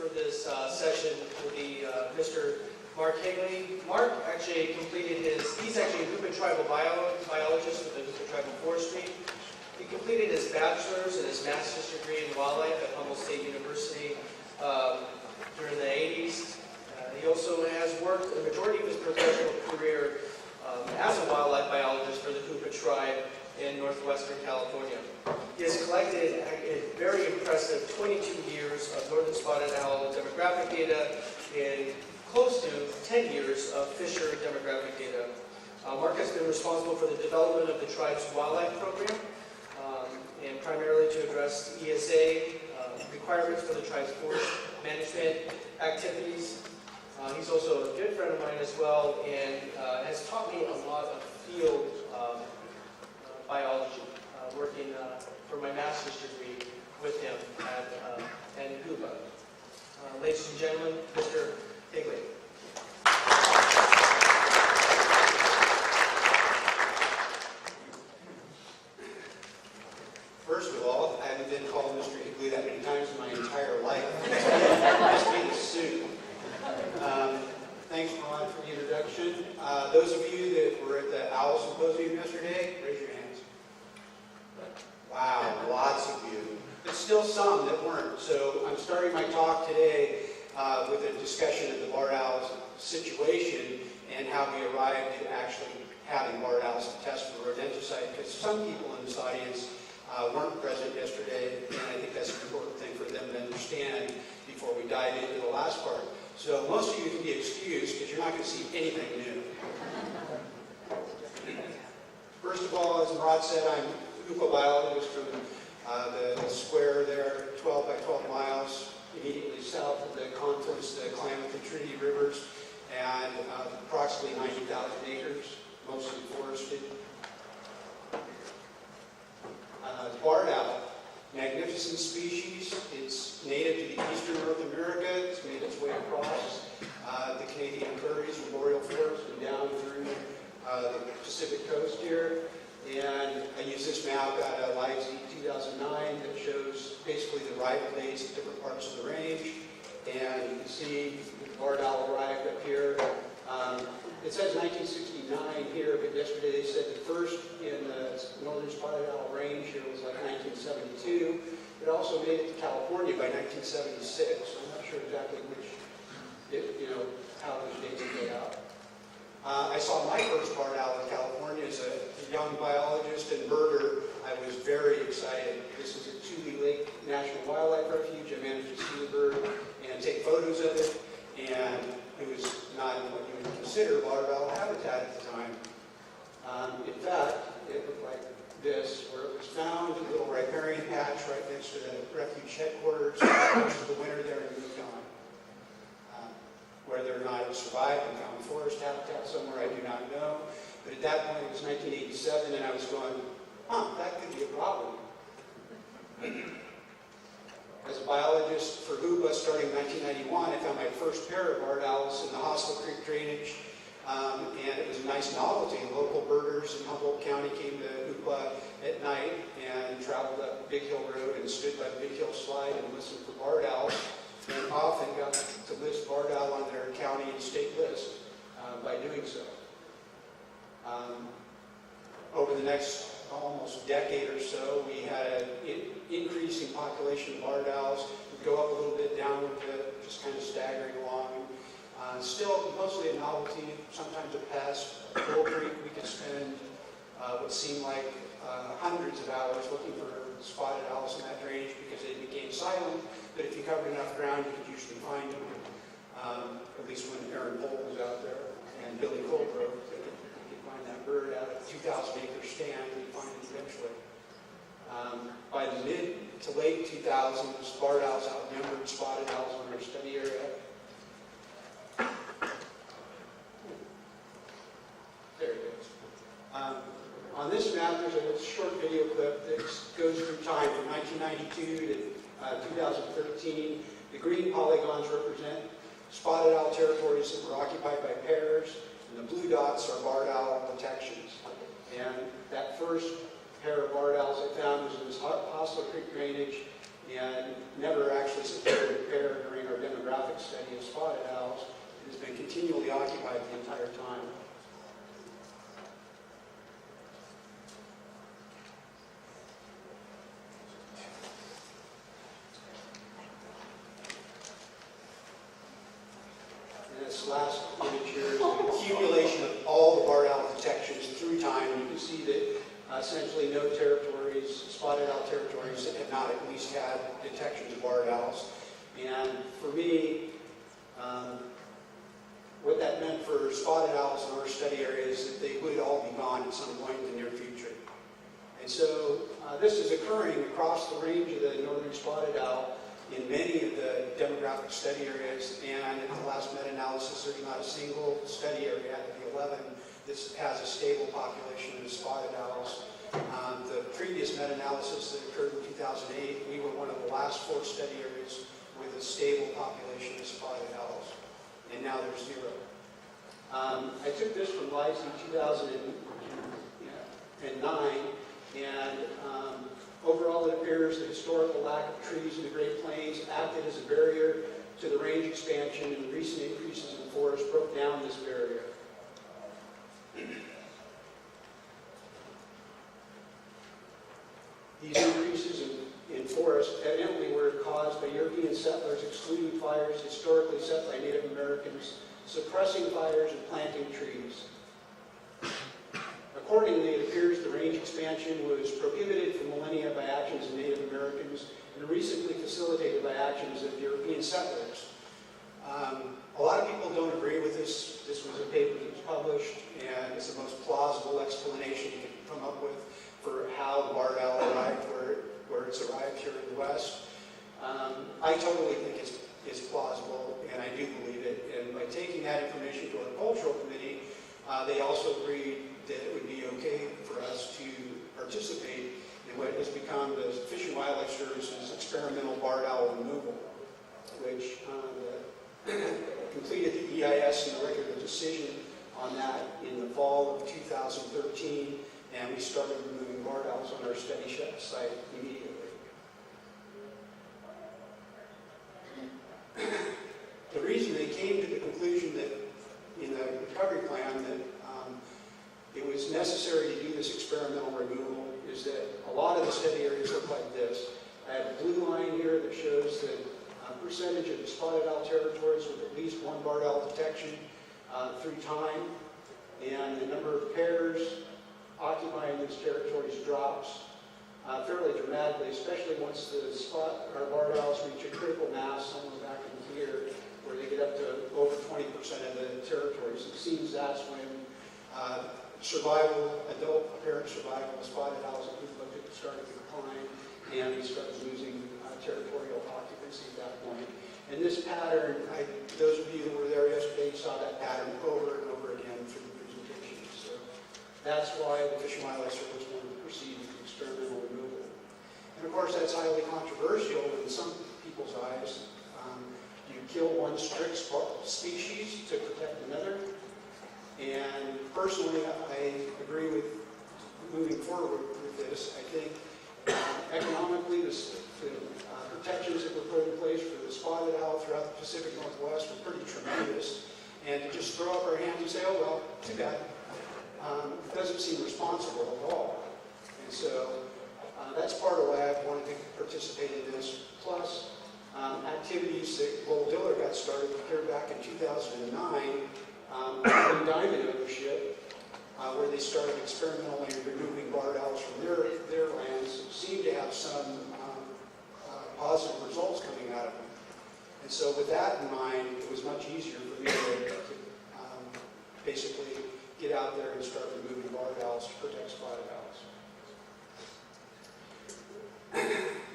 for this session will be Mr. Mark Higley. Mark actually completed he's actually a Hoopa tribal biologist with the Hoopa Tribal Forestry. He completed his bachelor's and his master's degree in wildlife at Humboldt State University during the 80s. He also has worked the majority of his professional career as a wildlife biologist for the Hoopa tribe in northwestern California. He has collected a very impressive 22 years of northern spotted owl demographic data and close to 10 years of fisher demographic data. Mark has been responsible for the development of the tribe's wildlife program and primarily to address ESA requirements for the tribe's forest management activities. He's also a good friend of mine as well and has taught me a lot of field biology, working for my master's degree with him at Hoopa. Ladies and gentlemen, Mr. Higley. First of all, I haven't been called Mr. Higley that many times in my entire life. Must be the suit. Thanks, Ron, for the introduction. Those of you that were at the Owl Symposium yesterday, raise your hands. Wow, lots of you. But still some that weren't. So I'm starting my talk today with a discussion of the barred owls situation and how we arrived at actually having barred owls to test for rodenticide, because some people in this audience weren't present yesterday, and I think that's an important thing for them to understand before we dive into the last part. So most of you can be excused because you're not going to see anything new. First of all, as Rod said, I'm a Hoopa biologist from the square there, 12 by 12 miles, immediately south of the confluence, the Klamath and Trinity Rivers, and approximately 90,000 acres, mostly forested. Barred owl, magnificent species. It's native to the eastern North America. It's made its way across the Canadian prairies and boreal forests and down through the Pacific coast here. And I use this map out of LiveZ 2009 that shows basically the arrival dates at different parts of the range. And you can see the barred owl arrived up here. It says 1969 here, but yesterday they said the first in the northern spotted owl range here was like 1972. It also made it to California by 1976, so I'm not sure exactly which, how those dates play out. I saw my first barred owl in California as a young biologist and birder. I was very excited. This is at Tule Lake National Wildlife Refuge. I managed to see the bird and take photos of it, and it was not what you would consider barred owl habitat at the time. In fact, it looked like this, where it was found, a little riparian patch right next to the refuge headquarters. Most of the winter there and moved on. Whether or not it survived and found forest habitat somewhere, I do not know. But at that point, it was 1987, and I was going, that could be a problem. As a biologist for Hoopa starting in 1991, I found my first pair of barred owls in the Hostel Creek drainage, and it was a nice novelty. Local birders in Humboldt County came to Hoopa at night and traveled up Big Hill Road and stood by the Big Hill Slide and listened for barred owls, and often got to list barred owl on their county and state list by doing so. Over the next almost decade or so, we had an increasing population of barred owls. We'd go up a little bit, down a little bit, just kind of staggering along. Still mostly a novelty, sometimes a pest. Bull Creek, we could spend what seemed like hundreds of hours looking for spotted owls in that drainage because they became silent. But if you covered enough ground, you could usually find them. At least when Aaron Pohl was out there and Billy Colbrook, they could find that bird out of a 2,000-acre stand, and you'd find it eventually. By the mid to late 2000s, barred owls outnumbered spotted owls in our study area. There it goes. On this map, there's a short video clip that goes through time from 1992 to 2013. The green polygons represent spotted owl territories that were occupied by pairs, and the blue dots are barred owl protections. And that first pair of barred owls I found was in this Hostel Creek drainage, and never actually secured a pair during our demographic demographic study of spotted owls. It has been continually occupied the entire time. And this last image here is an accumulation of all the barred owl detections through time. You can see that essentially no territories, spotted owl territories, that have not at least had detections of barred owls. And for me, what that meant for spotted owls in our study area is that they would all be gone at some point in the near future. And so this is occurring across the range of the northern spotted owl in many of the demographic study areas. And in the last meta-analysis, there's not a single study area out of the 11 that has a stable population of spotted owls. The previous meta-analysis that occurred in 2008, we were one of the last 4 study areas with a stable population of spotted owls, and now there's 0. I took this from LICE in 2009, and overall it appears the historical lack of trees in the Great Plains acted as a barrier to the range expansion, and the recent increases in forest broke down this barrier. These increases in forest evidently were caused by European settlers excluding fires historically set by Native Americans, suppressing fires and planting trees. Accordingly, it appears the range expansion was prohibited for millennia by actions of Native Americans and recently facilitated by actions of European settlers. A lot of people don't agree with this. This was a paper that was published, and it's the most plausible explanation you can come up with for how the barred owl arrived where it's arrived here in the West. I totally think it's plausible, and I do believe it. And by taking that information to our cultural committee, they also agreed that it would be okay for us to participate in what has become the Fish and Wildlife Service's experimental barred owl removal, which completed the EIS and the record of decision on that in the fall of 2013, and we started removing barred owls on our study site immediately. The reason they came to the conclusion that in the recovery plan that it was necessary to do this experimental removal is that a lot of the study areas look like this. I have a blue line here that shows the percentage of the spotted owl territories with at least one barred owl detection through time, and the number of pairs occupying these territories drops fairly dramatically, especially once our barred owls reach a critical mass somewhere back in here, where they get up to over 20% of the territories. It seems that's when adult apparent survival of spotted owls started to decline, and we started losing territorial occupancy at that point. And this pattern, those of you that were there yesterday saw that pattern over and over again through the presentation. So that's why the Fish and Wildlife Service wanted to proceed with the experimental removal. And of course, that's highly controversial in some people's eyes. You kill one strict species to protect another. And personally, I agree with moving forward with this. I think economically, the protections that were put in place for the spotted owl throughout the Pacific Northwest were pretty tremendous. And to just throw up our hands and say, oh, well, too bad, doesn't seem responsible at all. And so that's part of why I wanted to participate in this. Plus, activities that Lowell Diller got started here back in 2009, in diamond ownership, where they started experimentally removing barred owls from their lands, seemed to have some positive results coming out of them. And so with that in mind, it was much easier for me to basically get out there and start removing barred owls to protect spotted owls.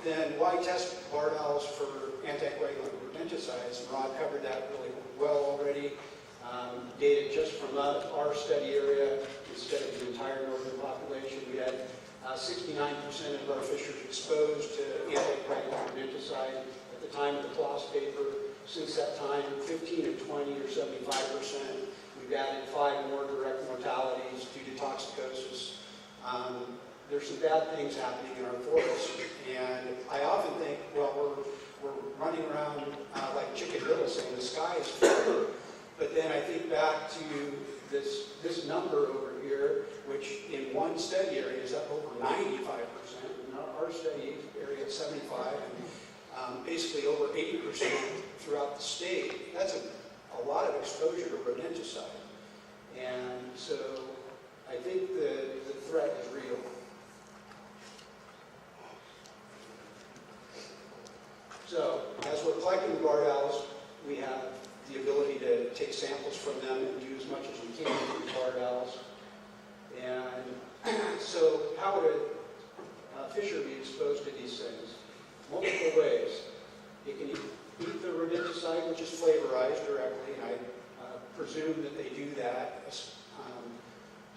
Then why test barred owls for anticoagulant rodenticides? And Rod covered that really well already. Data just from our study area, instead of the entire northern population, we had 69% of our fishers exposed to anticoagulant rodenticide at the time of the PLOS paper. Since that time, 15 and 20 or 75%. We've added 5 more direct mortalities due to toxicosis. There's some bad things happening in our forests, and I often think, well, we're running around like Chicken Little saying the sky is falling. But then I think back to this number over here, which in one study area is up over 95%, and our study area is 75%, and basically over 80% throughout the state. That's a lot of exposure to rodenticide. And so I think the threat is real. So as we're collecting barred owls, we have the ability to take samples from them and do as much as we can with these barred owls. And so how would a fisher be exposed to these things? Multiple ways. It can eat the rodenticide, which is flavorized directly, and I presume that they do that.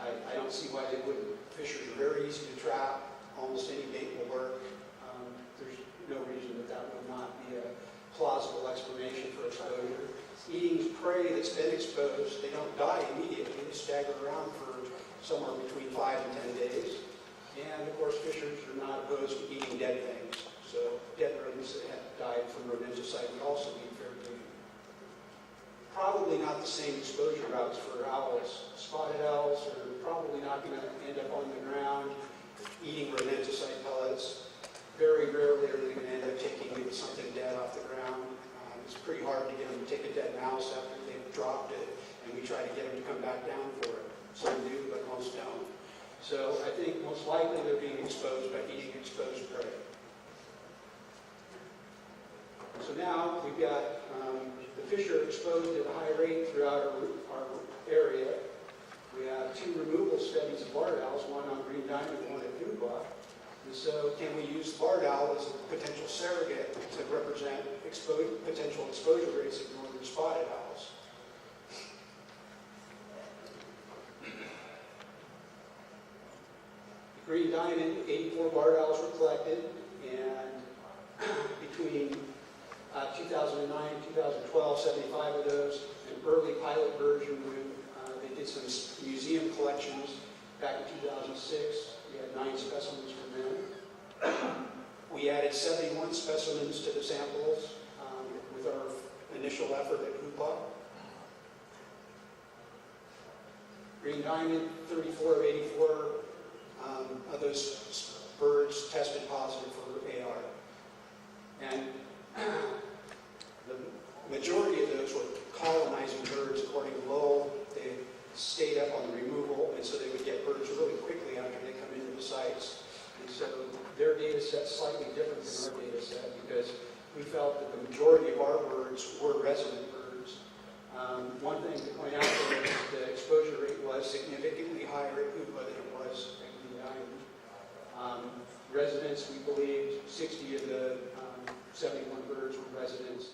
I don't see why they wouldn't. Fishers are very easy to trap. Almost any bait will work. There's no reason that would not be a plausible explanation for exposure. Eating prey that's been exposed, they don't die immediately. They stagger around for somewhere between 5 and 10 days. And of course, fishers are not opposed to eating dead things. So dead rodents that have died from rodenticide would also be fair game. Probably not the same exposure routes for owls. Spotted owls are probably not going to end up on the ground eating rodenticide pellets. Very rarely are they going to end up taking something dead off the ground. It's pretty hard to get them to take a dead mouse after they've dropped it, and we try to get them to come back down for it. Some do, but most don't. So I think most likely they're being exposed by eating exposed prey. So now we've got the fish are exposed at a high rate throughout our area. We have 2 removal studies of barred owls, one on green diamond and one at Hoopa. And so can we use barred owl as a potential surrogate to represent potential exposure rates of northern spotted owls? Green diamond, 84 barred owls were collected, and between 2009 and 2012, 75 of those. An early pilot version, they did some museum collections back in 2006. We had 9 specimens from them. We added 71 specimens to the samples with our initial effort at Hoopa. Green diamond, 34 of 84 of those birds tested positive for AR. And the majority of those were colonizing birds, according to Lowell. They stayed up on the removal, and so they would get birds really quickly after they come into the sites. And so their data set's slightly different than our data set because we felt that the majority of our birds were resident birds. One thing to point out is the exposure rate was significantly higher at Hoopa than it was at Green Diamond. Residents, we believed 60 of the 71 birds were residents.